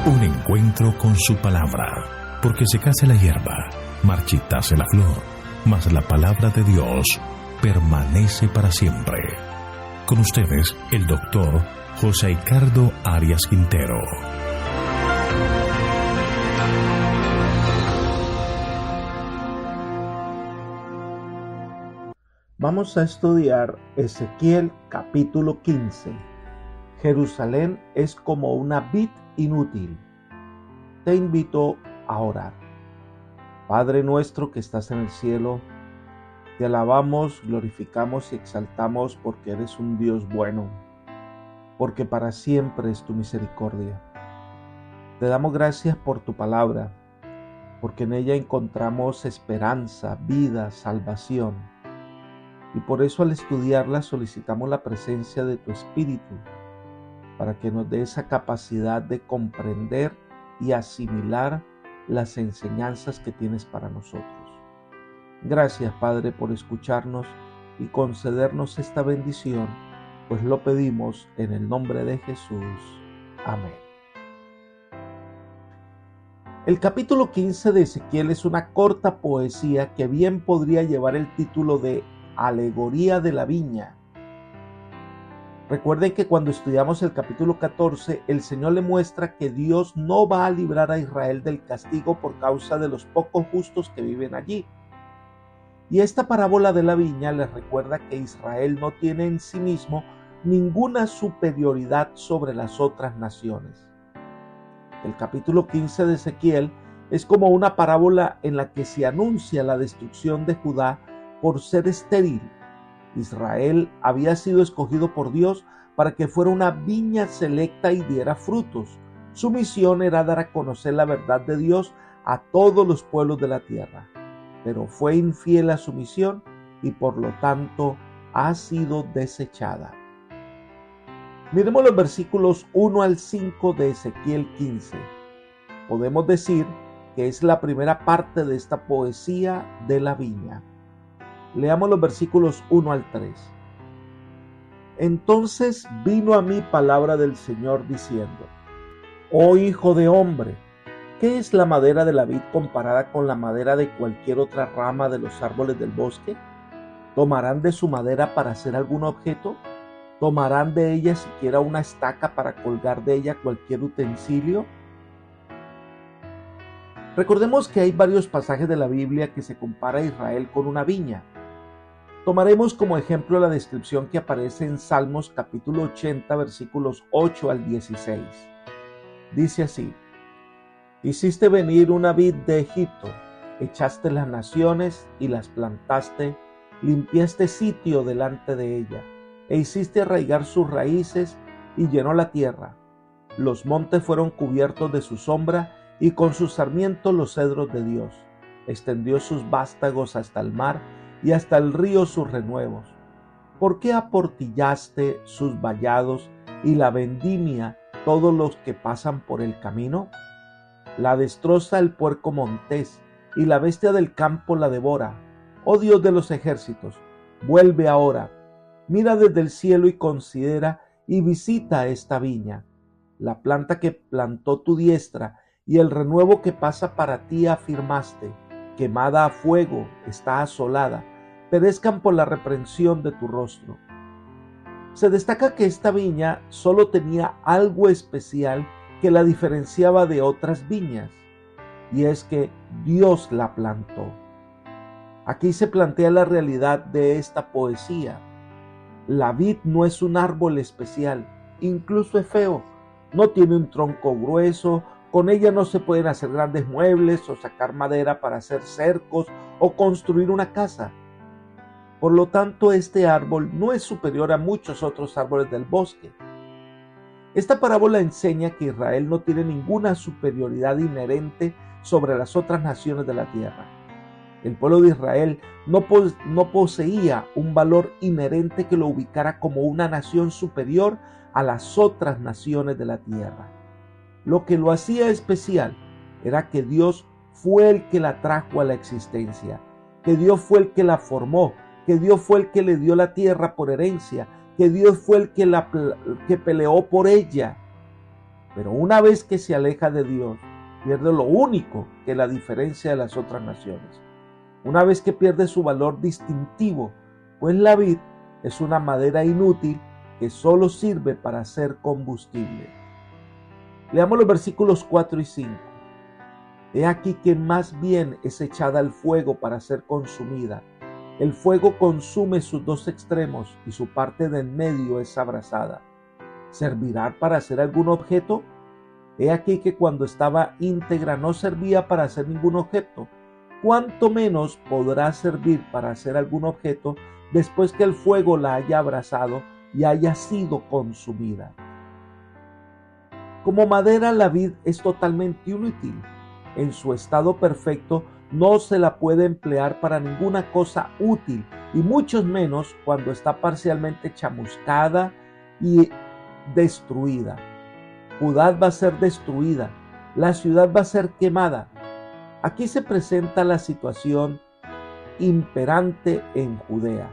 Un encuentro con su palabra, porque secase la hierba, marchitase la flor, mas la palabra de Dios permanece para siempre. Con ustedes, el doctor José Ricardo Arias Quintero. Vamos a estudiar Ezequiel capítulo 15. Jerusalén es como una vid inútil. Te invito a orar. Padre nuestro que estás en el cielo, te alabamos, glorificamos y exaltamos porque eres un Dios bueno, porque para siempre es tu misericordia. Te damos gracias por tu palabra, porque en ella encontramos esperanza, vida, salvación. Y por eso al estudiarla solicitamos la presencia de tu Espíritu, para que nos dé esa capacidad de comprender y asimilar las enseñanzas que tienes para nosotros. Gracias, Padre, por escucharnos y concedernos esta bendición, pues lo pedimos en el nombre de Jesús. Amén. El capítulo 15 de Ezequiel es una corta poesía que bien podría llevar el título de Alegoría de la Viña. Recuerden que cuando estudiamos el capítulo 14, el Señor le muestra que Dios no va a librar a Israel del castigo por causa de los pocos justos que viven allí. Y esta parábola de la viña les recuerda que Israel no tiene en sí mismo ninguna superioridad sobre las otras naciones. El capítulo 15 de Ezequiel es como una parábola en la que se anuncia la destrucción de Judá por ser estéril. Israel había sido escogido por Dios para que fuera una viña selecta y diera frutos. Su misión era dar a conocer la verdad de Dios a todos los pueblos de la tierra, pero fue infiel a su misión y por lo tanto ha sido desechada. Miremos los versículos 1 al 5 de Ezequiel 15. Podemos decir que es la primera parte de esta poesía de la viña. Leamos los versículos 1 al 3. Entonces vino a mí palabra del Señor diciendo: Oh hijo de hombre, ¿qué es la madera de la vid comparada con la madera de cualquier otra rama de los árboles del bosque? ¿Tomarán de su madera para hacer algún objeto? ¿Tomarán de ella siquiera una estaca para colgar de ella cualquier utensilio? Recordemos que hay varios pasajes de la Biblia que se compara a Israel con una viña. Tomaremos como ejemplo la descripción que aparece en Salmos capítulo 80, versículos 8 al 16. Dice así: Hiciste venir una vid de Egipto, echaste las naciones y las plantaste, limpiaste sitio delante de ella, e hiciste arraigar sus raíces y llenó la tierra. Los montes fueron cubiertos de su sombra y con sus sarmientos los cedros de Dios. Extendió sus vástagos hasta el mar y hasta el río sus renuevos. ¿Por qué aportillaste sus vallados y la vendimia todos los que pasan por el camino? La destroza el puerco montés y la bestia del campo la devora. Oh Dios de los ejércitos, vuelve ahora. Mira desde el cielo y considera y visita esta viña, la planta que plantó tu diestra y el renuevo que pasa para ti afirmaste. Quemada a fuego, está asolada, perezcan por la reprensión de tu rostro. Se destaca que esta viña solo tenía algo especial que la diferenciaba de otras viñas, y es que Dios la plantó. Aquí se plantea la realidad de esta poesía. La vid no es un árbol especial, incluso es feo, no tiene un tronco grueso. Con ella no se pueden hacer grandes muebles o sacar madera para hacer cercos o construir una casa. Por lo tanto, este árbol no es superior a muchos otros árboles del bosque. Esta parábola enseña que Israel no tiene ninguna superioridad inherente sobre las otras naciones de la tierra. El pueblo de Israel no poseía un valor inherente que lo ubicara como una nación superior a las otras naciones de la tierra. Lo que lo hacía especial era que Dios fue el que la trajo a la existencia, que Dios fue el que la formó, que Dios fue el que le dio la tierra por herencia, que Dios fue el que peleó por ella. Pero una vez que se aleja de Dios, pierde lo único que la diferencia de las otras naciones. Una vez que pierde su valor distintivo, pues la vid es una madera inútil que solo sirve para hacer combustible. Leamos los versículos 4 y 5. He aquí que más bien es echada al fuego para ser consumida. El fuego consume sus dos extremos y su parte de en medio es abrasada. ¿Servirá para hacer algún objeto? He aquí que cuando estaba íntegra no servía para hacer ningún objeto. ¿Cuánto menos podrá servir para hacer algún objeto después que el fuego la haya abrasado y haya sido consumida? Como madera, la vid es totalmente inútil. En su estado perfecto no se la puede emplear para ninguna cosa útil, y mucho menos cuando está parcialmente chamuscada y destruida. Judá va a ser destruida, la ciudad va a ser quemada. Aquí se presenta la situación imperante en Judea.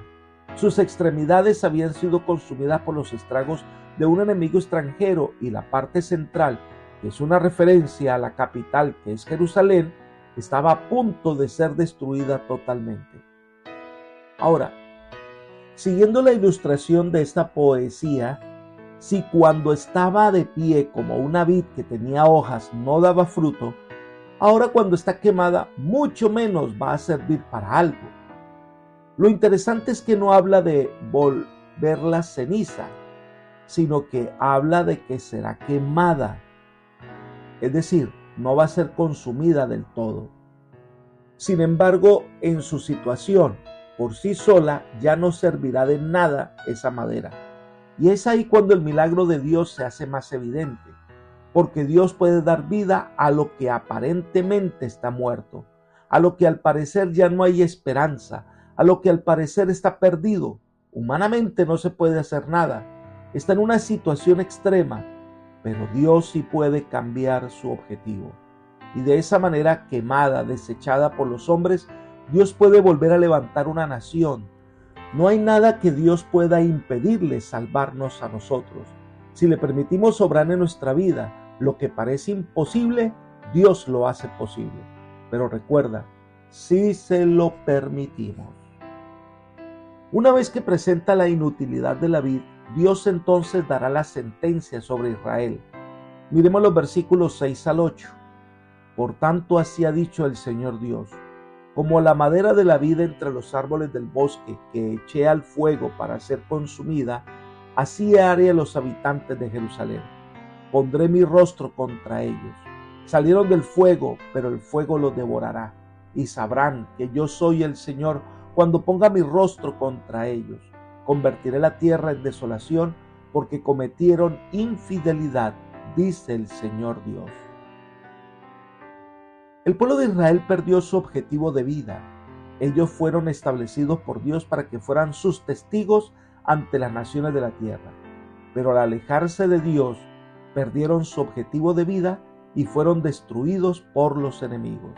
Sus extremidades habían sido consumidas por los estragos de un enemigo extranjero y la parte central, que es una referencia a la capital que es Jerusalén, estaba a punto de ser destruida totalmente. Ahora, siguiendo la ilustración de esta poesía, si cuando estaba de pie como una vid que tenía hojas no daba fruto, ahora cuando está quemada mucho menos va a servir para algo. Lo interesante es que no habla de volverla ceniza, sino que habla de que será quemada. Es decir, no va a ser consumida del todo. Sin embargo, en su situación, por sí sola, ya no servirá de nada esa madera. Y es ahí cuando el milagro de Dios se hace más evidente, porque Dios puede dar vida a lo que aparentemente está muerto, a lo que al parecer ya no hay esperanza, a lo que al parecer está perdido. Humanamente no se puede hacer nada, está en una situación extrema, pero Dios sí puede cambiar su objetivo. Y de esa manera, quemada, desechada por los hombres, Dios puede volver a levantar una nación. No hay nada que Dios pueda impedirle salvarnos a nosotros. Si le permitimos obrar en nuestra vida, lo que parece imposible, Dios lo hace posible. Pero recuerda, si se lo permitimos. Una vez que presenta la inutilidad de la vid, Dios entonces dará la sentencia sobre Israel. Miremos los versículos 6 al 8. Por tanto, así ha dicho el Señor Dios: como la madera de la vid entre los árboles del bosque que eché al fuego para ser consumida, así haré a los habitantes de Jerusalén. Pondré mi rostro contra ellos. Salieron del fuego, pero el fuego los devorará, y sabrán que yo soy el Señor cuando ponga mi rostro contra ellos. Convertiré la tierra en desolación, porque cometieron infidelidad, dice el Señor Dios. El pueblo de Israel perdió su objetivo de vida. Ellos fueron establecidos por Dios para que fueran sus testigos ante las naciones de la tierra. Pero al alejarse de Dios, perdieron su objetivo de vida y fueron destruidos por los enemigos.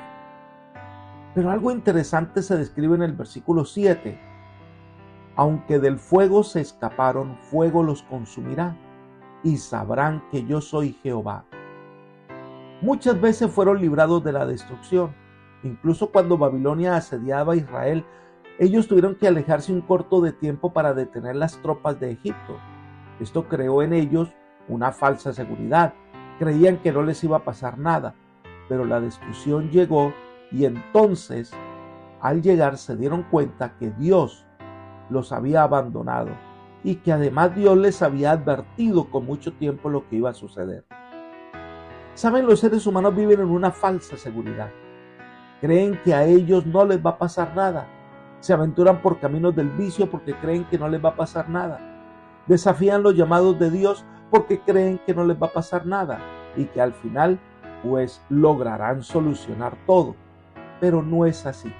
Pero algo interesante se describe en el versículo 7. Aunque del fuego se escaparon, fuego los consumirá, y sabrán que yo soy Jehová. Muchas veces fueron librados de la destrucción. Incluso cuando Babilonia asediaba a Israel, ellos tuvieron que alejarse un corto de tiempo para detener las tropas de Egipto. Esto creó en ellos una falsa seguridad. Creían que no les iba a pasar nada, pero la destrucción llegó y entonces, al llegar, se dieron cuenta que Dios los había abandonado y que además Dios les había advertido con mucho tiempo lo que iba a suceder. Saben, los seres humanos viven en una falsa seguridad. Creen que a ellos no les va a pasar nada. Se aventuran por caminos del vicio porque creen que no les va a pasar nada. Desafían los llamados de Dios porque creen que no les va a pasar nada y que al final pues lograrán solucionar todo. Pero no es así.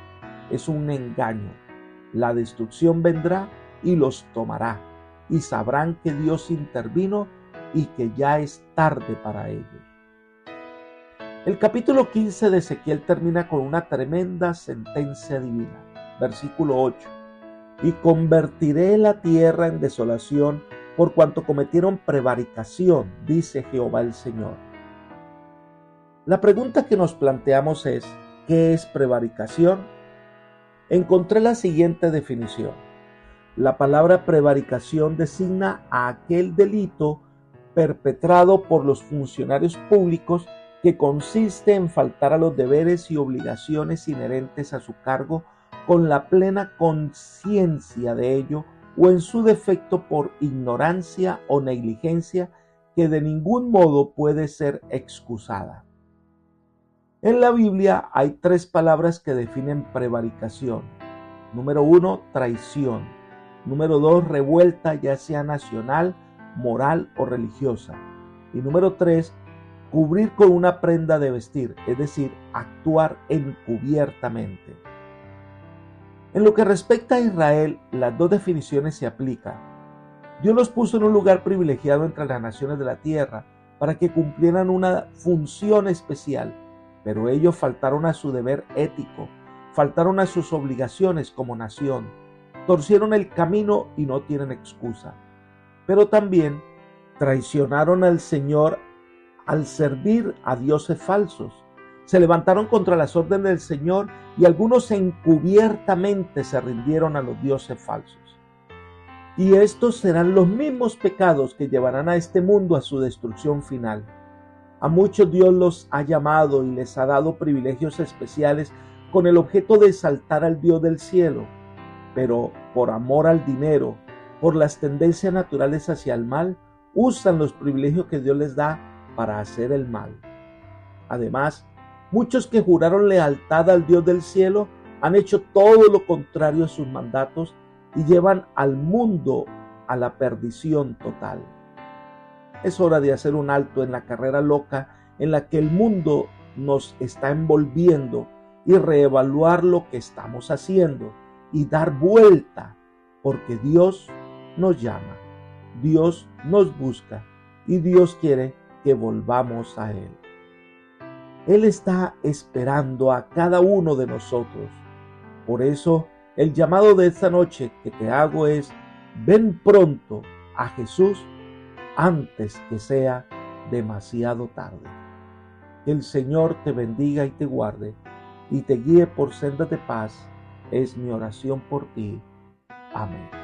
Es un engaño. La destrucción vendrá y los tomará, y sabrán que Dios intervino y que ya es tarde para ellos. El capítulo 15 de Ezequiel termina con una tremenda sentencia divina. Versículo 8. Y convertiré la tierra en desolación por cuanto cometieron prevaricación, dice Jehová el Señor. La pregunta que nos planteamos es, ¿qué es prevaricación? Encontré la siguiente definición. La palabra prevaricación designa a aquel delito perpetrado por los funcionarios públicos que consiste en faltar a los deberes y obligaciones inherentes a su cargo con la plena conciencia de ello o en su defecto por ignorancia o negligencia que de ningún modo puede ser excusada. En la Biblia hay 3 palabras que definen prevaricación. Número 1, traición. Número 2, revuelta, ya sea nacional, moral o religiosa. Y número 3, cubrir con una prenda de vestir, es decir, actuar encubiertamente. En lo que respecta a Israel, las 2 definiciones se aplican. Dios los puso en un lugar privilegiado entre las naciones de la tierra para que cumplieran una función especial, pero ellos faltaron a su deber ético, faltaron a sus obligaciones como nación, torcieron el camino y no tienen excusa. Pero también traicionaron al Señor al servir a dioses falsos. Se levantaron contra las órdenes del Señor y algunos encubiertamente se rindieron a los dioses falsos. Y estos serán los mismos pecados que llevarán a este mundo a su destrucción final. A muchos Dios los ha llamado y les ha dado privilegios especiales con el objeto de exaltar al Dios del cielo, pero por amor al dinero, por las tendencias naturales hacia el mal, usan los privilegios que Dios les da para hacer el mal. Además, muchos que juraron lealtad al Dios del cielo han hecho todo lo contrario a sus mandatos y llevan al mundo a la perdición total. Es hora de hacer un alto en la carrera loca en la que el mundo nos está envolviendo y reevaluar lo que estamos haciendo y dar vuelta, porque Dios nos llama, Dios nos busca y Dios quiere que volvamos a Él. Él está esperando a cada uno de nosotros. Por eso, el llamado de esta noche que te hago es: ven pronto a Jesús antes que sea demasiado tarde. Que el Señor te bendiga y te guarde y te guíe por sendas de paz. Es mi oración por ti. Amén.